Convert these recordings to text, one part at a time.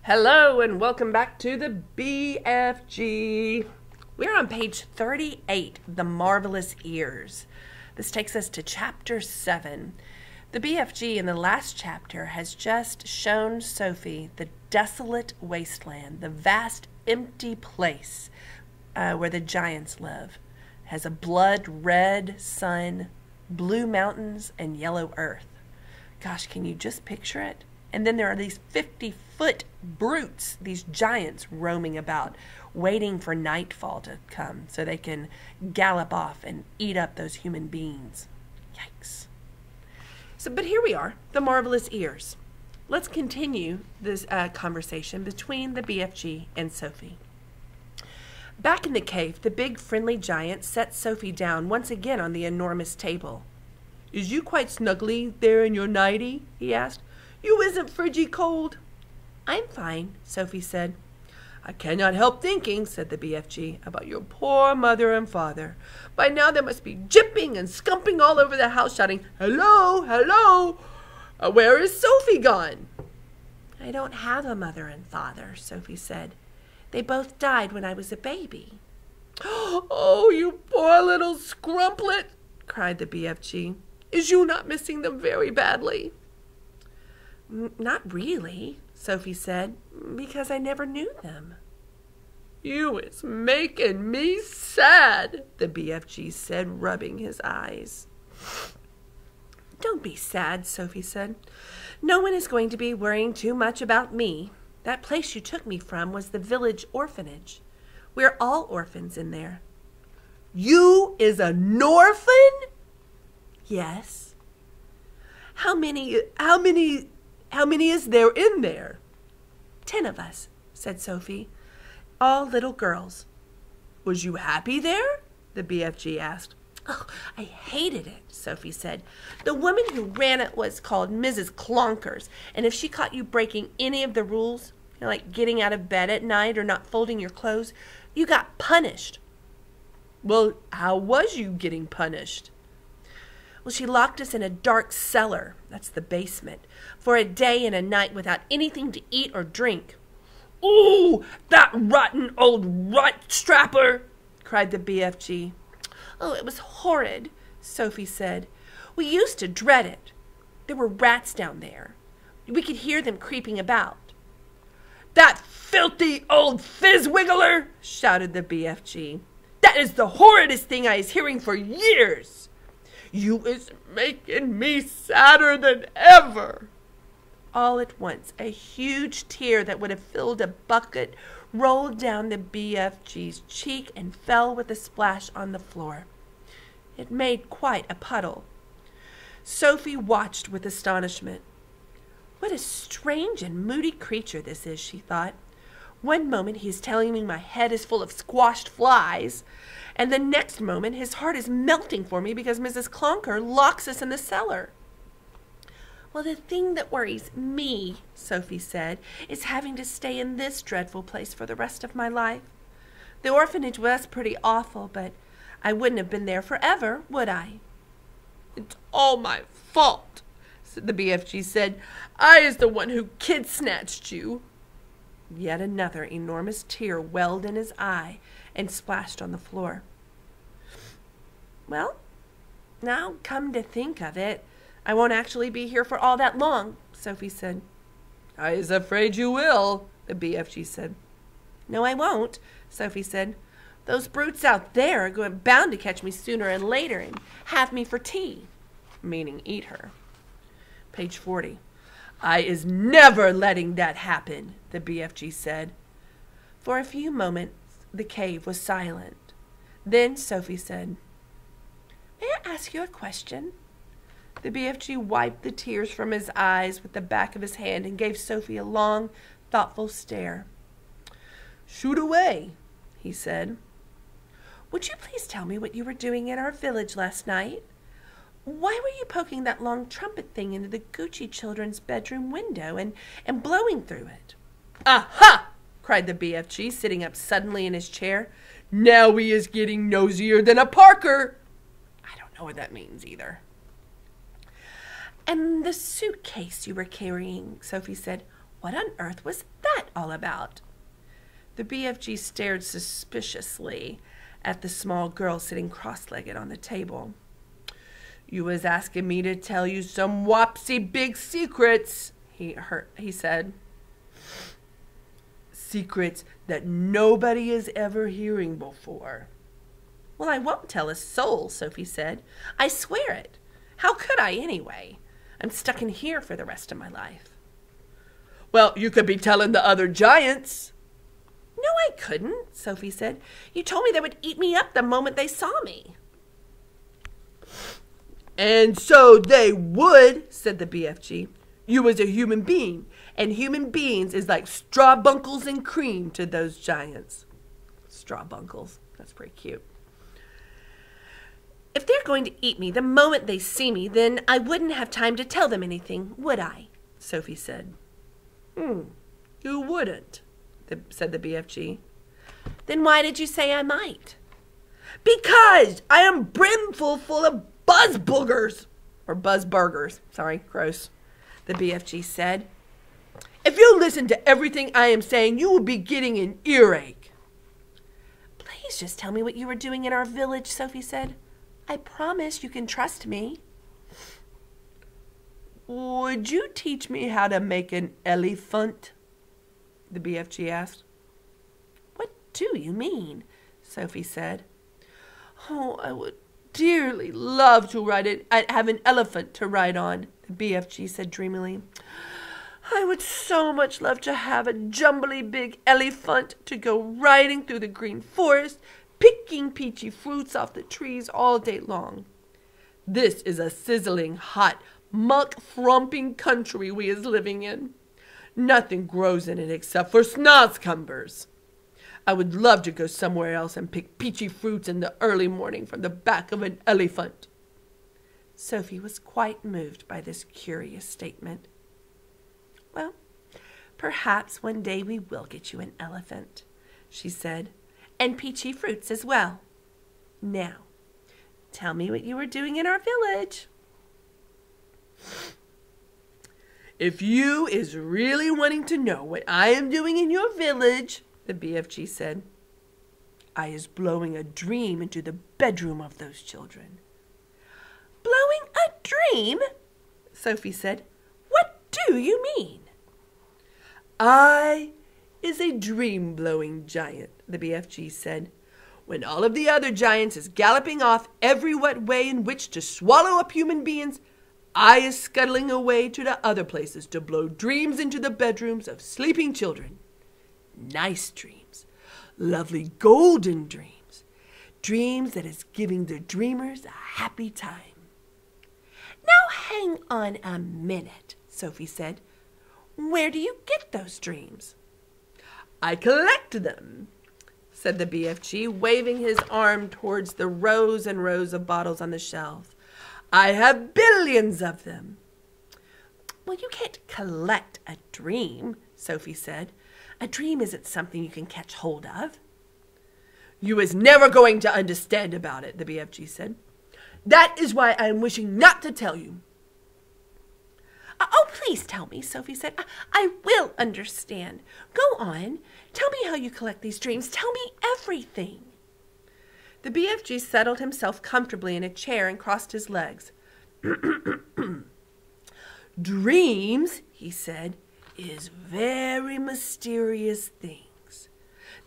Hello and welcome back to the BFG. We're on page 38, The Marvelous Ears. This takes us to chapter 7. The BFG in the last chapter has just shown Sophie the desolate wasteland, the vast empty place where the giants live. It has a blood-red sun, blue mountains, and yellow earth. Gosh, can you just picture it? And then there are these 50-foot brutes, these giants roaming about, waiting for nightfall to come so they can gallop off and eat up those human beings. Yikes. But here we are, the marvelous ears. Let's continue this conversation between the BFG and Sophie. Back in the cave, the big friendly giant set Sophie down once again on the enormous table. "Is you quite snuggly there in your nightie?" he asked. "You isn't friggy cold?" "I'm fine," Sophie said. "I cannot help thinking," said the BFG, "about your poor mother and father. By now they must be jipping and scumping all over the house, shouting, 'Hello, hello! Where is Sophie gone?'" "I don't have a mother and father," Sophie said. "They both died when I was a baby." "Oh, you poor little scrumplet!" cried the BFG. "Is you not missing them very badly?" "Not really," Sophie said, "because I never knew them." "You is making me sad," the BFG said, rubbing his eyes. "Don't be sad," Sophie said. "No one is going to be worrying too much about me. That place you took me from was the village orphanage. We're all orphans in there." "You is an orphan?" "Yes." How many is there in there?" 10 of us," said Sophie. "All little girls." "Was you happy there?" the BFG asked. "Oh, I hated it," Sophie said. "The woman who ran it was called Mrs. Clonkers, and if she caught you breaking any of the rules, like getting out of bed at night or not folding your clothes, you got punished." "Well, how was you getting punished?" "Well, she locked us in a dark cellar," that's the basement, "for a day and a night without anything to eat or drink." "Ooh, that rotten old rat-strapper!" cried the BFG. "Oh, it was horrid," Sophie said. "We used to dread it. There were rats down there. We could hear them creeping about." "That filthy old fizzwiggler!" shouted the BFG. "That is the horridest thing I is hearing for years. You is making me sadder than ever." All at once, a huge tear that would have filled a bucket rolled down the BFG's cheek and fell with a splash on the floor. It made quite a puddle. Sophie watched with astonishment. "What a strange and moody creature this is," she thought. "One moment he is telling me my head is full of squashed flies, and the next moment his heart is melting for me because Mrs. Clonker locks us in the cellar." "Well, the thing that worries me," Sophie said, "is having to stay in this dreadful place for the rest of my life. The orphanage was pretty awful, but I wouldn't have been there forever, would I?" "It's all my fault," the BFG said. "I is the one who kid-snatched you." Yet another enormous tear welled in his eye and splashed on the floor. "Well, now come to think of it, I won't actually be here for all that long," Sophie said. "I is afraid you will," the BFG said. "No, I won't," Sophie said. "Those brutes out there are bound to catch me sooner or later and have me for tea," meaning eat her. Page 40. "I is never letting that happen," the BFG said. For a few moments the cave was silent. Then Sophie said, "May I ask you a question?" The BFG wiped the tears from his eyes with the back of his hand and gave Sophie a long, thoughtful stare. "Shoot away," he said. "Would you please tell me what you were doing in our village last night? Why were you poking that long trumpet thing into the Gucci children's bedroom window and blowing through it?" "Aha!" cried the BFG, sitting up suddenly in his chair. "Now he is getting nosier than a Parker." I don't know what that means either. "And the suitcase you were carrying," Sophie said. "What on earth was that all about? The BFG stared suspiciously at the small girl sitting cross-legged on the table. You was asking me to tell you some whoopsie big secrets, he said. Secrets that nobody is ever hearing before. Well, I won't tell a soul, Sophie said. I swear it. How could I anyway? I'm stuck in here for the rest of my life. Well, you could be telling the other giants. No, I couldn't, Sophie said. You told me they would eat me up the moment they saw me. And so they would, said the BFG. You was a human being, and human beings is like straw bunkles and cream to those giants. Straw bunkles, that's pretty cute. If they're going to eat me the moment they see me, then I wouldn't have time to tell them anything, would I? Sophie said. You wouldn't, said the BFG. Then why did you say I might? Because I am brimful full of buzz boogers, or buzz burgers. Sorry, gross, the BFG said. If you listen to everything I am saying, you will be getting an earache. Please just tell me what you were doing in our village, Sophie said. I promise you can trust me. Would you teach me how to make an elephant? The BFG asked. What do you mean? Sophie said. Oh, I would dearly love to have an elephant to ride on, the BFG said dreamily. I would so much love to have a jumbly big elephant to go riding through the green forest, picking peachy fruits off the trees all day long. This is a sizzling, hot, muck-frumping country we is living in. Nothing grows in it except for snozzcumbers. I would love to go somewhere else and pick peachy fruits in the early morning from the back of an elephant. Sophie was quite moved by this curious statement. Well, perhaps one day we will get you an elephant, she said, and peachy fruits as well. Now, tell me what you were doing in our village. If you is really wanting to know what I am doing in your village, the BFG said, I is blowing a dream into the bedroom of those children. Blowing a dream? Sophie said. What do you mean? I is a dream-blowing giant, the BFG said. When all of the other giants is galloping off every what way in which to swallow up human beings, I is scuttling away to the other places to blow dreams into the bedrooms of sleeping children. Nice dreams, lovely golden dreams, dreams that is giving the dreamers a happy time. Now hang on a minute, Sophie said. Where do you get those dreams? I collect them, said the BFG, waving his arm towards the rows and rows of bottles on the shelf. I have billions of them. Well, you can't collect a dream, Sophie said. A dream isn't something you can catch hold of. You is never going to understand about it, the BFG said. That is why I am wishing not to tell you. Oh, please tell me, Sophie said. I will understand. Go on. Tell me how you collect these dreams. Tell me everything. The BFG settled himself comfortably in a chair and crossed his legs. Dreams, he said, is very mysterious things.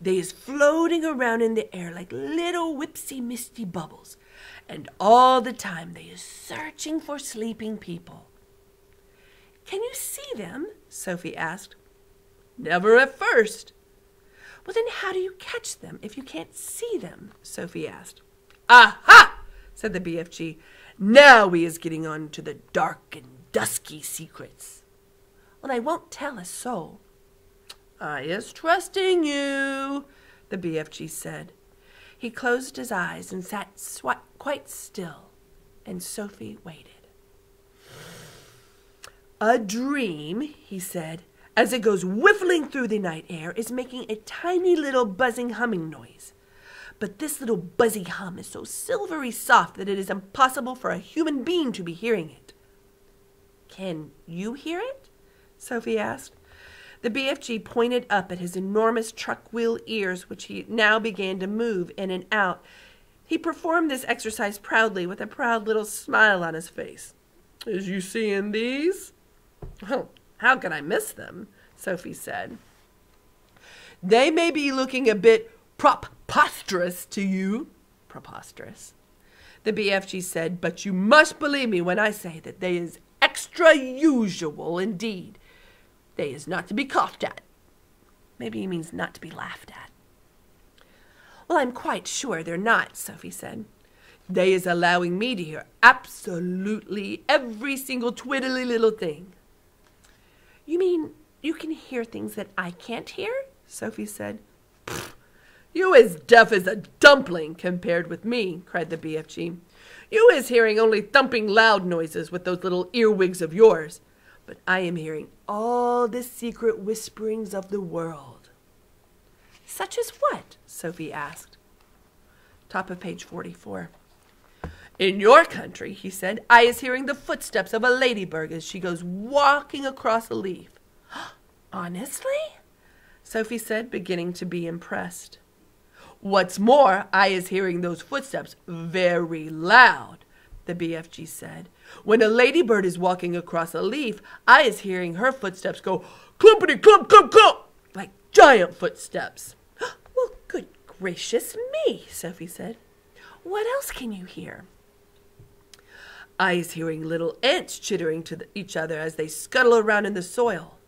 They is floating around in the air like little whipsy misty bubbles, and all the time they is searching for sleeping people. Can you see them? Sophie asked. Never at first. Well, then how do you catch them if you can't see them? Sophie asked. Aha! Said the BFG. Now we is getting on to the dark and dusky secrets. Well, I won't tell a soul. I is trusting you, the BFG said. He closed his eyes and sat quite still, and Sophie waited. A dream, he said, as it goes whiffling through the night air, is making a tiny little buzzing humming noise. But this little buzzy hum is so silvery soft that it is impossible for a human being to be hearing it. Can you hear it? Sophie asked. The BFG pointed up at his enormous truck wheel ears, which he now began to move in and out. He performed this exercise proudly, with a proud little smile on his face. "Is you seeing these?" "Oh, how could I miss them?" Sophie said. "They may be looking a bit preposterous to you." Preposterous. The BFG said, "But you must believe me when I say that they is extra usual indeed. They is not to be coughed at." Maybe he means not to be laughed at. "Well, I'm quite sure they're not," Sophie said. "They is allowing me to hear absolutely every single twiddly little thing." "You mean you can hear things that I can't hear?" Sophie said. "Pfft, you as deaf as a dumpling compared with me," cried the BFG. "You is hearing only thumping loud noises with those little earwigs of yours. But I am hearing all the secret whisperings of the world." "Such as what?" Sophie asked. Top of page 44. "In your country," he said, "I is hearing the footsteps of a ladybird as she goes walking across a leaf." "Honestly?" Sophie said, beginning to be impressed. "What's more, I is hearing those footsteps very loud," the BFG said. "When a ladybird is walking across a leaf, I is hearing her footsteps go clumpity clump clump clump, like giant footsteps." "Well, good gracious me," Sophie said. "What else can you hear?" "I is hearing little ants chittering to each other as they scuttle around in the soil."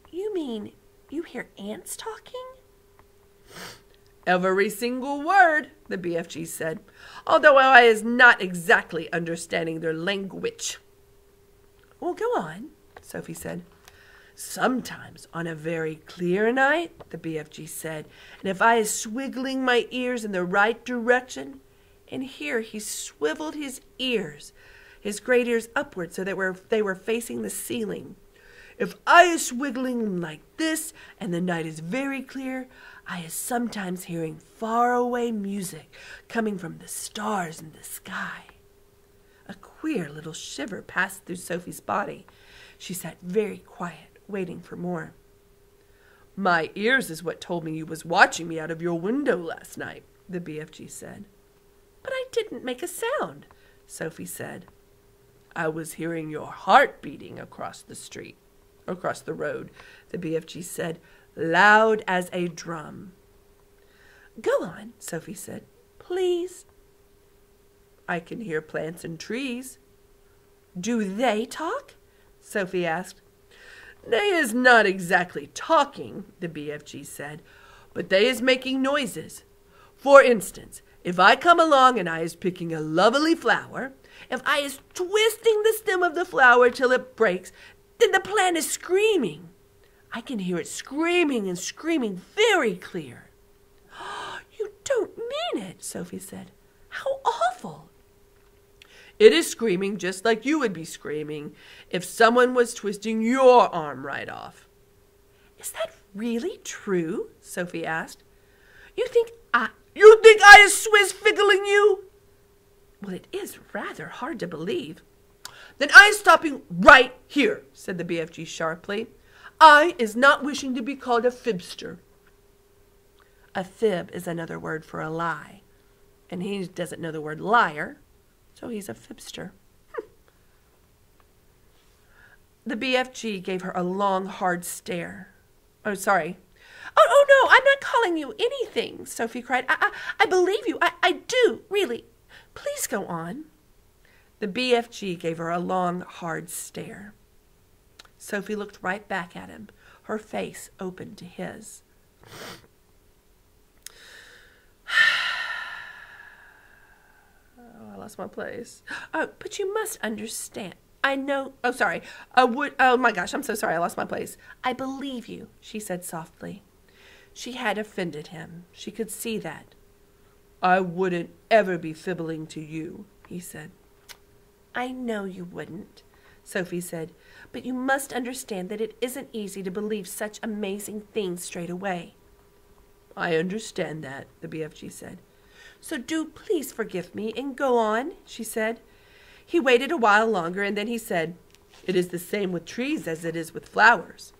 "You mean you hear ants talking?" "Every single word," the BFG said, "although I is not exactly understanding their language." "Well, go on," Sophie said. "Sometimes on a very clear night," the BFG said, "and if I is swiggling my ears in the right direction," and here he swiveled his ears, his great ears upward so that they were facing the ceiling. "If I is swiggling like this and the night is very clear, I is sometimes hearing faraway music coming from the stars in the sky." A queer little shiver passed through Sophie's body. She sat very quiet, waiting for more. "My ears is what told me you was watching me out of your window last night," the BFG said. "But I didn't make a sound," Sophie said. "I was hearing your heart beating across the road," the BFG said, "loud as a drum." "Go on," Sophie said. "Please." "I can hear plants and trees." "Do they talk?" Sophie asked. "They is not exactly talking," the BFG said, "but they is making noises. For instance, if I come along and I is picking a lovely flower, if I is twisting the stem of the flower till it breaks, then the plant is screaming. I can hear it screaming and screaming very clear." "You don't mean it," Sophie said. "How awful." "It is screaming just like you would be screaming if someone was twisting your arm right off." "Is that really true?" Sophie asked. You think I is swizz-figgling you?" "Well, it is rather hard to believe." "Then I is stopping right here," said the BFG sharply. "I is not wishing to be called a fibster." A fib is another word for a lie, and he doesn't know the word liar, so he's a fibster. The BFG gave her a long, hard stare. "Oh, sorry." Oh, no, I'm not calling you anything," Sophie cried. I believe you. I do, really. Please go on." The BFG gave her a long, hard stare. Sophie looked right back at him, her face open to his. Oh, I lost my place. "Oh, but you must understand. I know." "Oh, sorry. Oh, my gosh, I'm so sorry. I lost my place." "I believe you," she said softly. She had offended him. She could see that. "I wouldn't ever be fibbling to you," he said. "I know you wouldn't," Sophie said, "but you must understand that it isn't easy to believe such amazing things straight away." "I understand that," the BFG said. "So do please forgive me and go on," she said. He waited a while longer, and then he said, "It is the same with trees as it is with flowers.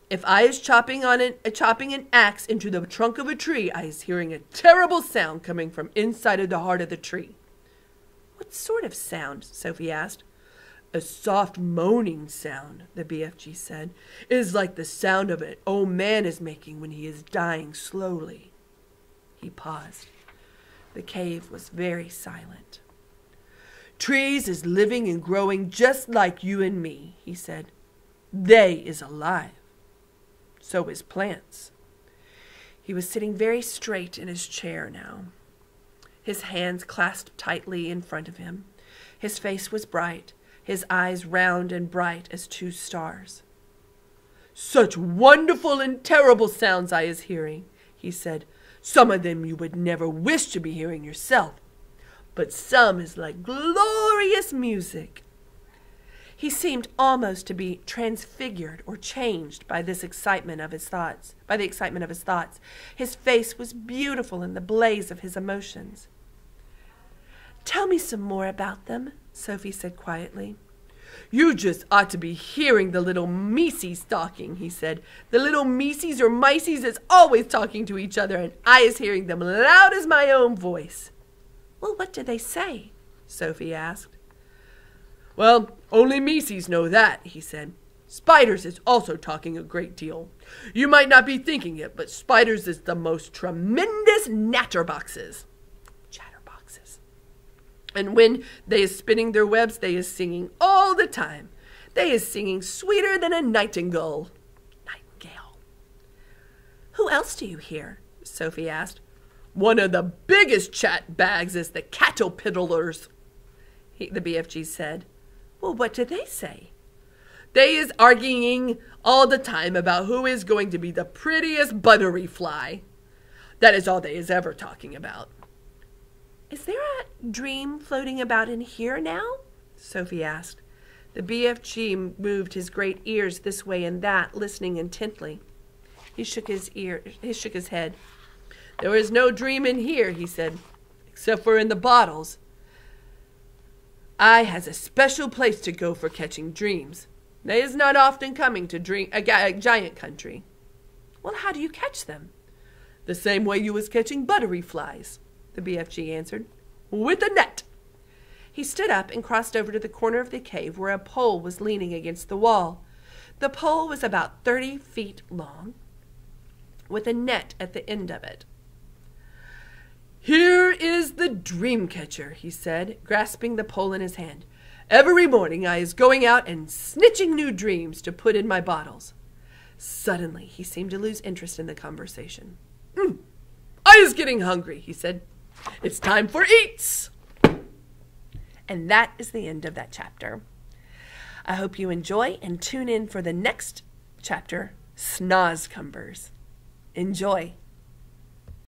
If I is chopping an axe into the trunk of a tree, I is hearing a terrible sound coming from inside of the heart of the tree." "What sort of sound?" Sophie asked. "A soft moaning sound," the BFG said. "It is like the sound of an old man is making when he is dying slowly." He paused. The cave was very silent. "Trees is living and growing just like you and me," he said. "They is alive. So is plants." He was sitting very straight in his chair now, his hands clasped tightly in front of him. His face was bright, his eyes round and bright as two stars. "Such wonderful and terrible sounds I is hearing," he said. "Some of them you would never wish to be hearing yourself, but some is like glorious music." He seemed almost to be transfigured or changed by this excitement of his thoughts. His face was beautiful in the blaze of his emotions. "Tell me some more about them," Sophie said quietly. "You just ought to be hearing the little meisies talking," he said. "The little meisies or mices is always talking to each other, and I is hearing them loud as my own voice." "Well, what do they say?" Sophie asked. "Well, only meisies know that," he said. "Spiders is also talking a great deal. You might not be thinking it, but spiders is the most tremendous natterboxes. Chatterboxes. And when they is spinning their webs, they is singing all the time. They is singing sweeter than a nightingale." Nightingale. "Who else do you hear?" Sophie asked. "One of the biggest chat bags is the caterpillars," the BFG said. "Well, what do they say?" "They is arguing all the time about who is going to be the prettiest buttery fly. That is all they is ever talking about." "Is there a dream floating about in here now?" Sophie asked. The BFG moved his great ears this way and that, listening intently. He shook his head. "There is no dream in here," he said, "except for in the bottles. I has a special place to go for catching dreams. They is not often coming to giant country." "Well, how do you catch them?" "The same way you was catching buttery flies," the BFG answered. "With a net." He stood up and crossed over to the corner of the cave where a pole was leaning against the wall. The pole was about 30 feet long, with a net at the end of it. "Here is the dream catcher," he said, grasping the pole in his hand. "Every morning I is going out and snitching new dreams to put in my bottles." Suddenly he seemed to lose interest in the conversation. "I is getting hungry," he said. "It's time for eats." And that is the end of that chapter. I hope you enjoy and tune in for the next chapter, Snozcumbers. Enjoy.